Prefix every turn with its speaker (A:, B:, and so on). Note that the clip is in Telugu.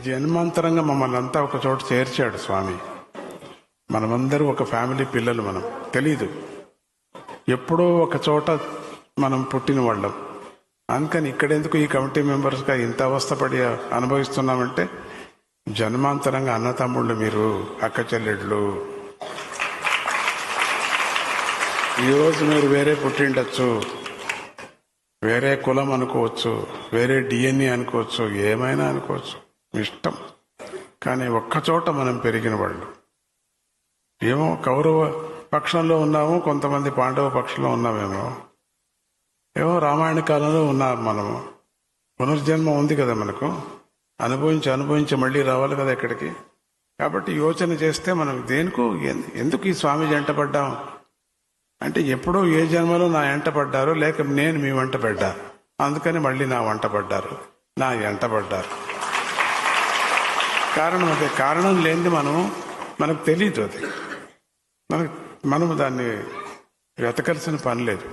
A: జన్మాంతరంగా మమ్మల్ని అంతా ఒక చోట చేర్చాడు స్వామి. మనమందరూ ఒక ఫ్యామిలీ పిల్లలు. మనం తెలీదు, ఎప్పుడో ఒక చోట మనం పుట్టిన వాళ్ళం. అందుకని ఇక్కడెందుకు ఈ కమిటీ మెంబర్స్గా ఇంత అవస్థపడి అనుభవిస్తున్నామంటే, జన్మాంతరంగా అన్న తమ్ముళ్ళు, మీరు అక్క చెల్లెళ్ళు. ఈరోజు మీరు వేరే పుట్టిండొచ్చు, వేరే కులం అనుకోవచ్చు, వేరే డిఎన్ఏ అనుకోవచ్చు, ఏమైనా అనుకోవచ్చు, ఇష్టం. కానీ ఒక్కచోట మనం పెరిగిన వాళ్ళు. ఏమో కౌరవ పక్షంలో ఉన్నాము, కొంతమంది పాండవ పక్షంలో ఉన్నామేమో, ఏమో రామాయణ కాలంలో ఉన్నాము మనము. పునర్జన్మ ఉంది కదా మనకు, అనుభవించి మళ్ళీ రావాలి కదా ఇక్కడికి. కాబట్టి యోచన చేస్తే మనం దేనికో, ఎందుకు ఈ స్వామి వెంటపడ్డాం అంటే, ఎప్పుడో ఏ జన్మలో నా వెంట పడ్డారు, లేక నేను మీ వెంట పడ్డా, అందుకని మళ్ళీ నా వంట పడ్డారు, నా వెంట పడ్డారు. కారణం అదే. కారణం లేనిది మనకు తెలియదు. అది మనము దాన్ని వెతకాల్సిన పని లేదు.